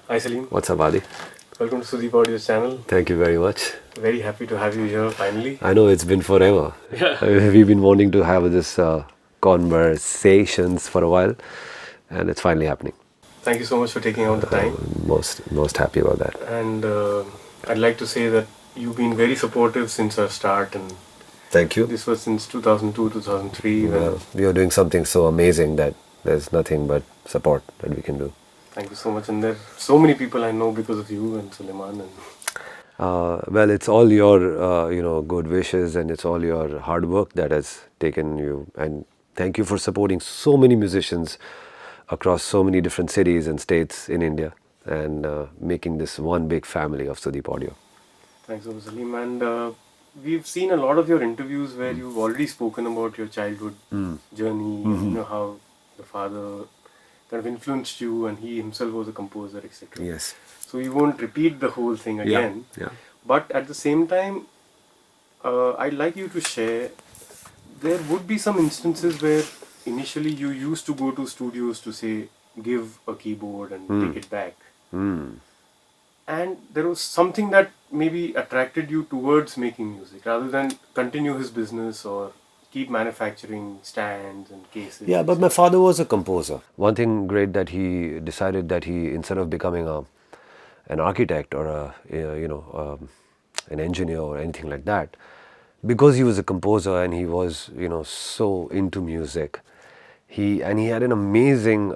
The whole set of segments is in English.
Hi Salim, What's up, Adi? welcome to tutoREals channel. Thank you very much. Very happy to have you here finally. I know it's been forever. Yeah. We've been wanting to have this conversations for a while, and it's finally happening. Thank you so much for taking out the time. Most happy about that. And I'd like to say that you've been very supportive since our start, and Thank you. this was since 2002, 2003. Well, we are doing something so amazing that there's nothing but support that we can do. Thank you so much. And there are so many people I know because of you and Suleiman. And Well, it's all your good wishes, and it's all your hard work that has taken you. And thank you for supporting so many musicians across so many different cities and states in India, and making this one big family of Sudeep Audio. thanks so much, Salim. And we've seen a lot of your interviews where you've already spoken about your childhood journey, and, how your father kind of influenced you, and he himself was a composer, etc. Yes. So we won't repeat the whole thing again. Yeah. But at the same time, I'd like you to share, there would be some instances where initially you used to go to studios to say, give a keyboard and take it back. And there was something that maybe attracted you towards making music rather than continue his business or keep manufacturing stands and cases. Yeah, but my father was a composer. One thing great that he decided that he, instead of becoming an architect or an engineer or anything like that, because he was a composer and he was so into music, he had an amazing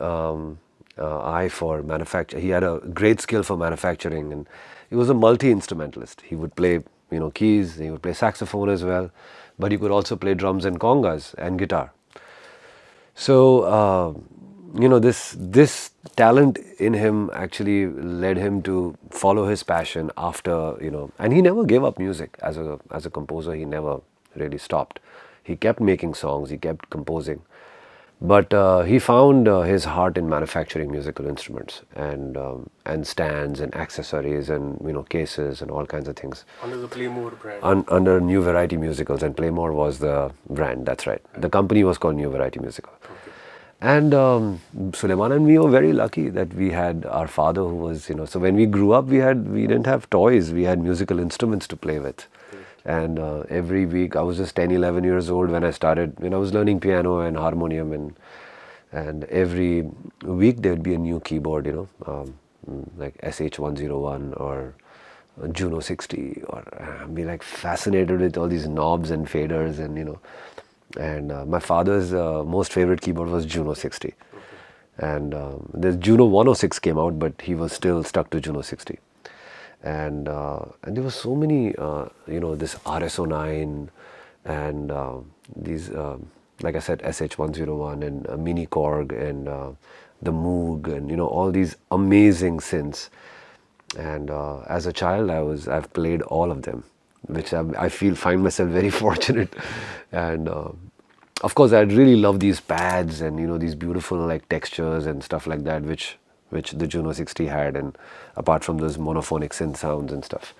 eye for manufacture. He had a great skill for manufacturing, and he was a multi-instrumentalist. He would play keys, he would play saxophone as well, but he could also play drums and congas and guitar. So this talent in him actually led him to follow his passion after, and he never gave up music as a composer. He never really stopped. He kept making songs, he kept composing, but he found his heart in manufacturing musical instruments and stands and accessories and cases and all kinds of things. Under the Playmore brand. Under New Variety Musicals, and Playmore was the brand. That's right. The company was called New Variety Musical. Okay. And Suleiman and me were very lucky that we had our father who was, so when we grew up, we didn't have toys, we had musical instruments to play with. And every week, I was just 10, 11 years old when I was learning piano and harmonium, and every week there would be a new keyboard, like S08 or Juno 60, or I'd be like fascinated with all these knobs and faders, and my father's most favorite keyboard was Juno 60. And the Juno 106 came out, but he was still stuck to Juno 60. And there were so many, this RS09 and these, like I said, SH101 and Mini Korg and the Moog and all these amazing synths. And as a child, I've played all of them, which I find myself very fortunate. And of course, I really love these pads and these beautiful like textures and stuff like that, which the Juno 60 had, and apart from those monophonic synth sounds and stuff.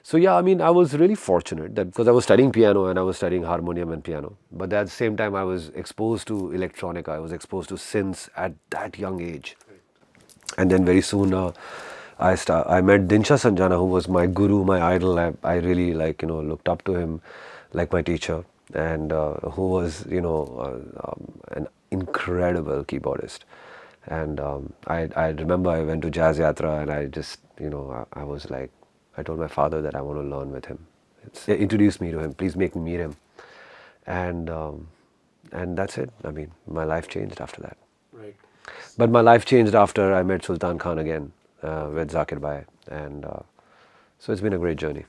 So yeah, I mean, I was really fortunate that because I was studying piano and I was studying harmonium and piano, but at the same time I was exposed to electronica, I was exposed to synths at that young age. And then very soon I met Dinsha Sanjana, who was my guru, my idol. I really looked up to him like my teacher, and who was an incredible keyboardist. And I remember I went to Jazz Yatra, and I just, I was like, I told my father that I want to learn with him. Introduce me to him, please make me meet him. And that's it. I mean, my life changed after that. Right. But my life changed after I met Sultan Khan again with Zakir Bhai. And so it's been a great journey.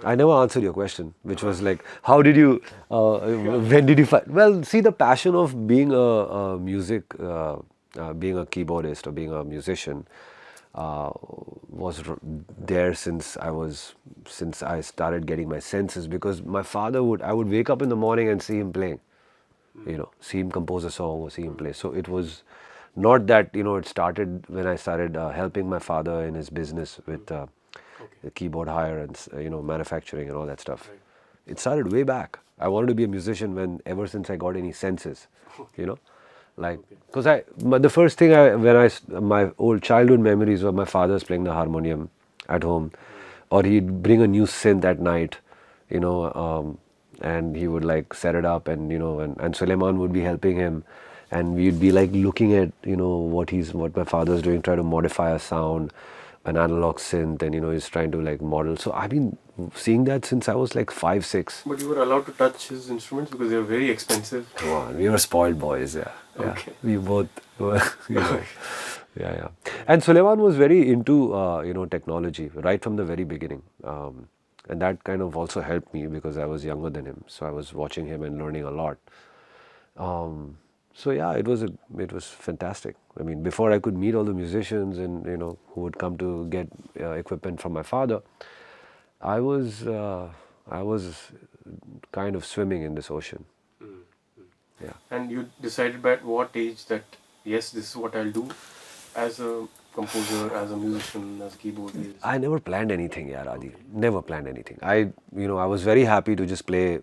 I never answered your question, which was like, how did you, when did you find, well, see, the passion of being a music, being a keyboardist or being a musician was there since I started getting my senses, because my father I would wake up in the morning and see him playing, see him compose a song or see him play. So it was not that, it started when I started helping my father in his business with the keyboard hire and, manufacturing and all that stuff. Right. It started way back. I wanted to be a musician ever since I got any senses, Like, because the first thing my old childhood memories were my father's playing the harmonium at home, or he'd bring a new synth at night, and he would like set it up, and and Suleiman would be helping him, and we'd be like looking at what my father's doing, try to modify a sound, an analog synth, and he's trying to like model. So I've been seeing that since I was like 5, 6. But you were allowed to touch his instruments because they were very expensive. Come on, we were spoiled boys, yeah. Okay. We both were, yeah. And Suleiman was very into, technology right from the very beginning. And that kind of also helped me because I was younger than him. So I was watching him and learning a lot. So yeah, it was fantastic. I mean, before I could meet all the musicians and, who would come to get equipment from my father, I was kind of swimming in this ocean. Yeah. And you decided at what age that, yes, this is what I'll do as a composer, as a musician, as a keyboardist? I never planned anything, yeah, Adi. Never planned anything. I was very happy to just play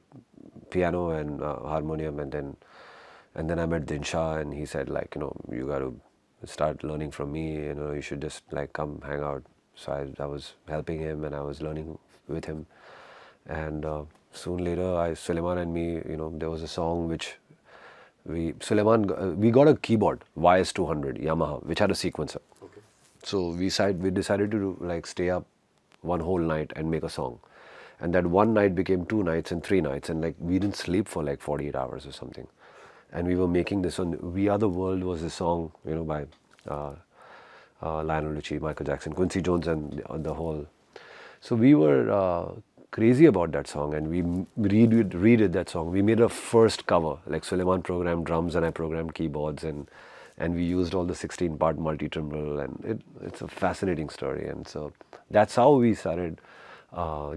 piano and harmonium, and then I met Dinsha, and he said like, you got to start learning from me. You should just like come hang out. So I was helping him, and I was learning with him, and soon later, Suleiman and me, there was a song which we got a keyboard YS200 Yamaha which had a sequencer. Okay. So we decided to like stay up one whole night and make a song, and that one night became 2 nights and 3 nights, and like we didn't sleep for like 48 hours or something, and we were making this on We Are the World was a song by Lionel Richie, Michael Jackson, Quincy Jones, and the whole. So we were crazy about that song, and we redid that song. We made a first cover, like Suleiman programmed drums and I programmed keyboards, and we used all the 16-part multi-timbral, and it's a fascinating story. And so that's how we started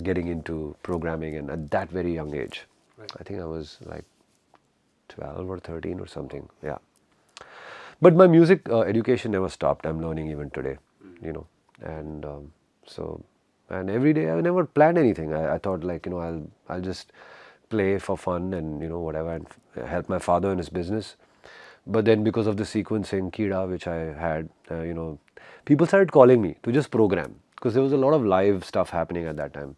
getting into programming, and at that very young age. Right. I think I was like 12 or 13 or something, yeah. But my music education never stopped. I'm learning even today, and and every day I never planned anything. I thought like, I'll just play for fun and, whatever, and help my father in his business. But then because of the sequencing Kida, which I had, people started calling me to just program because there was a lot of live stuff happening at that time.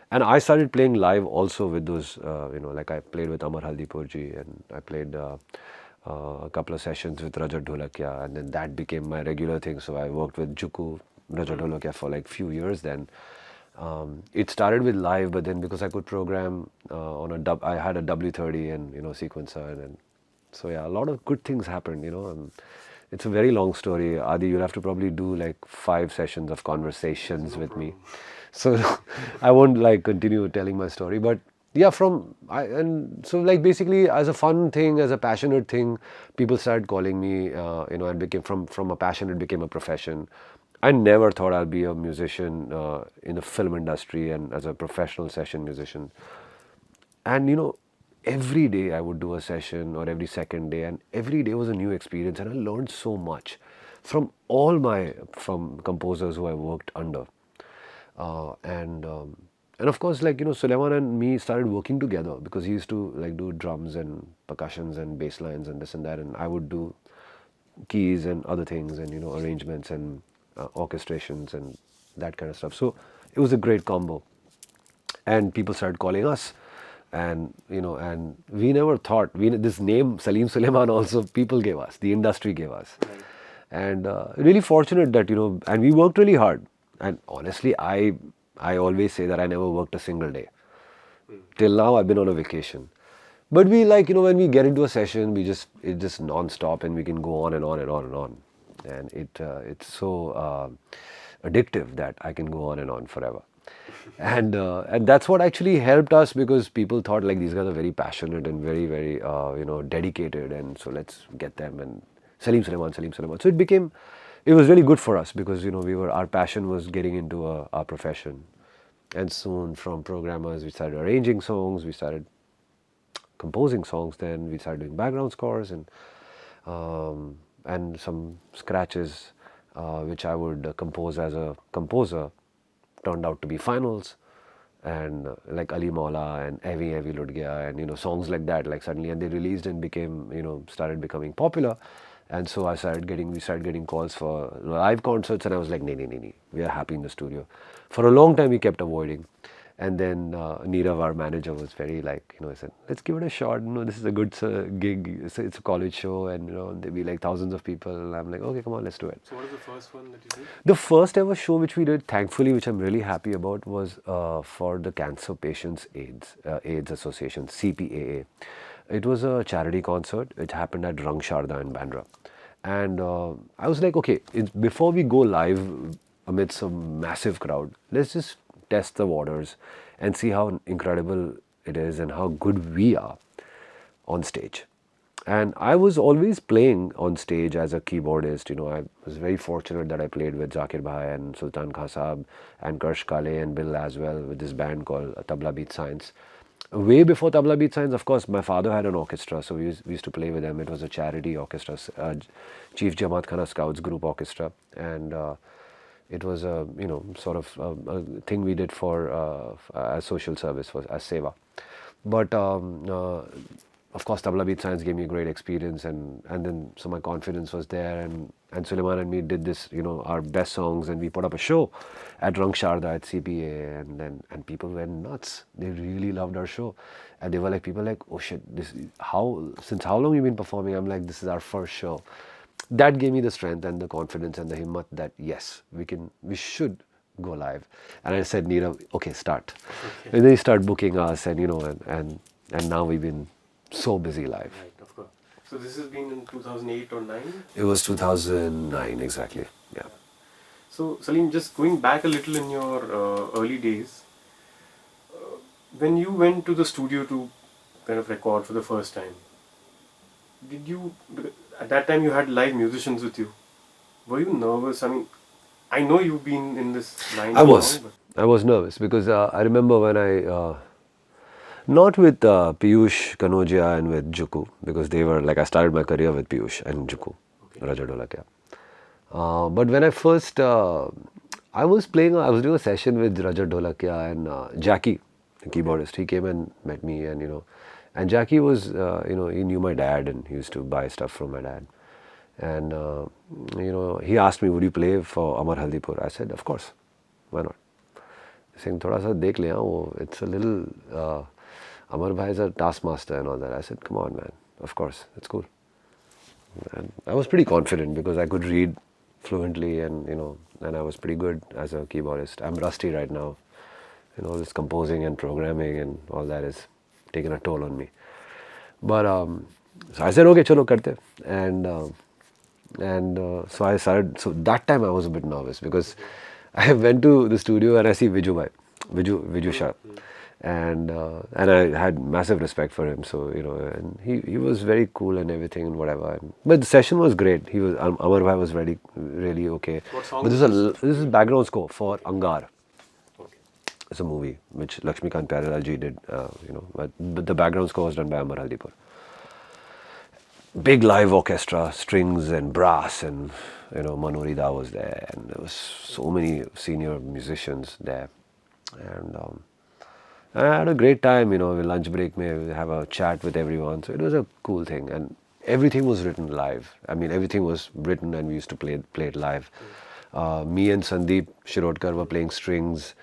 And I started playing live also with those, like I played with Amar Haldipurji, and I played a couple of sessions with Rajat Dholakia, and then that became my regular thing. So I worked with Juku, Rajat Dholakia for like few years then. It started with live, but then because I could program I had a W30 and sequencer, and then so yeah, a lot of good things happened. It's a very long story. Adi, you'll have to probably do like 5 sessions of conversations with me, so I won't like continue telling my story. But yeah, and so like basically as a fun thing, as a passionate thing, people started calling me. And became from a passion, it became a profession. I never thought I'll be a musician in the film industry and as a professional session musician. And every day I would do a session, or every second day, and every day was a new experience, and I learned so much from from composers who I worked under. And of course, like, Suleiman and me started working together because he used to like do drums and percussions and bass lines and this and that, and I would do keys and other things, and arrangements and orchestrations and that kind of stuff. So it was a great combo, and people started calling us, and and we never thought this name Salim Suleiman also people gave us, the industry gave us. Right. And really fortunate that and we worked really hard, and honestly I always say that I never worked a single day till now. I've been on a vacation. But we like, when we get into a session, it's just non-stop, and we can go on and on and on and on. And it's so addictive that I can go on and on forever. And that's what actually helped us, because people thought like these guys are very passionate and very, very, dedicated. And so let's get them, and Salim Suleiman, Salim Suleiman. So it was really good for us because, our passion was getting into our profession. And soon from programmers, we started arranging songs, we started composing songs, then we started doing background scores and some scratches which I would compose as a composer turned out to be finals, and like Ali Maula and Evi Evi Lut Gaya and songs like that, like suddenly, and they released and became started becoming popular. And so we started getting calls for live concerts, and I was like, nee, we are happy in the studio. For a long time we kept avoiding, and then Nirav, our manager, was very like, he said, let's give it a shot. This is a good gig. It's a college show, and there'll be like thousands of people. And I'm like, okay, come on, let's do it. So what is the first one that you did? The first ever show which we did, thankfully, which I'm really happy about, was for the Cancer Patients AIDS Association, CPAA. It was a charity concert. It happened at Rang Sharda in Bandra. And I was like, okay, before we go live amidst a massive crowd, let's just test the waters and see how incredible it is and how good we are on stage. And I was always playing on stage as a keyboardist. I was very fortunate that I played with Zakir Bhai and Sultan Khan Saab and Karsh Kale and Bill as well with this band called Tabla Beat Science. Way before Tabla Beat Science, of course, my father had an orchestra, so we used to play with them. It was a charity orchestra, Chief Jamaat Khana Scouts Group Orchestra, and it was a sort of a thing we did for as social service, as seva. But of course, Tabla Beat Science gave me a great experience, and then so my confidence was there, and Suleiman and me did this, our best songs, and we put up a show at Rang Sharda at CPA, and people went nuts. They really loved our show, and they were like, people like, oh shit, since how long you been performing? I'm like, this is our first show. That gave me the strength and the confidence and the himmat that yes, we should go live. And I said, Neerav, okay, start. Okay. And they start booking us, and and now we've been so busy live. Right, of course. So this has been in 2008 or 9? It was 2009, exactly. Yeah. So Salim, just going back a little in your early days, when you went to the studio to kind of record for the first time, at that time you had live musicians with you. Were you nervous? I mean, I know you've been in this line. I was nervous because I remember when I, not with Piyush Kanodia and with Juku, because they were like, I started my career with Piyush and Juku, okay. Raja Dholakia. But when I first, I was doing a session with Raja Dholakia and Jackie, the keyboardist. He came and met me, and and Jackie was, he knew my dad and he used to buy stuff from my dad. And, he asked me, would you play for Amar Haldipur? I said, of course, why not? Saying, thoda sa dekh le, it's a little, Amar Bhai is a taskmaster and all that. I said, come on, man, of course, it's cool. And I was pretty confident because I could read fluently, and, and I was pretty good as a keyboardist. I'm rusty right now. This composing and programming and all that is taking a toll on me. But so I said, okay, chalo karte. And so I started. So that time I was a bit nervous because I went to the studio and I see Viju Shah, and I had massive respect for him. So and he was very cool and everything and whatever. But the session was great. Amar Bhai was really okay. What song? But this is background score for Angar. It's a movie which Lakshmikant Pyarelal ji did, but the background score was done by Amar Haldipur. Big live orchestra, strings and brass, and Manori Da was there, and there was so many senior musicians there, and I had a great time. Lunch break, we have a chat with everyone, so it was a cool thing, and everything was written live. I mean, everything was written, and we used to play it live. Me and Sandeep Shirodkar were playing strings.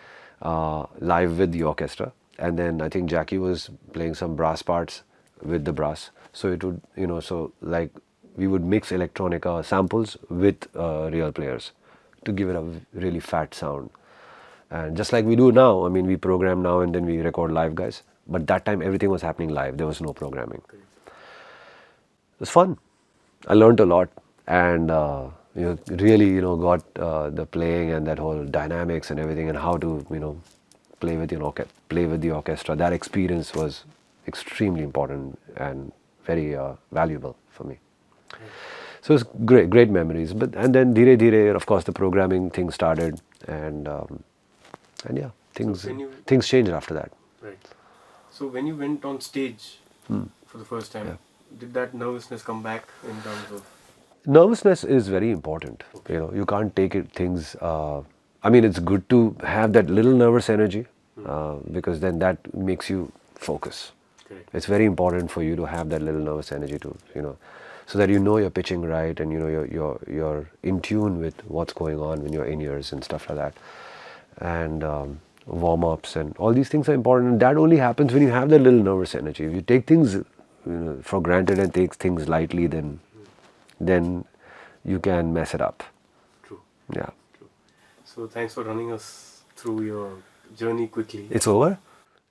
Live with the orchestra, and then I think Jackie was playing some brass parts with the brass. So it would, so like we would mix electronica samples with real players to give it a really fat sound. And just like we do now, I mean, we program now and then we record live, guys. But that time everything was happening live. There was no programming. It was fun. I learned a lot, and really, got the playing and that whole dynamics and everything, and how to, play with the orchestra. That experience was extremely important and very valuable for me. So it's great memories. And then dhire dhire, of course, the programming thing started, and yeah, things changed after that. Right. So when you went on stage for the first time, did that nervousness come back in terms of? Nervousness is very important. Okay. You can't take things. I mean, it's good to have that little nervous energy, because then that makes you focus. Correct. It's very important for you to have that little nervous energy to, so that you know you're pitching right and you're in tune with what's going on when you're in ears and stuff like that. And warm-ups and all these things are important. And that only happens when you have that little nervous energy. If you take things for granted and take things lightly, then you can mess it up. True. Yeah. True. So thanks for running us through your journey quickly. It's over?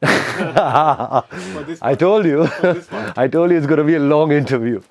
For this I told you. For this part. I told you it's going to be a long interview.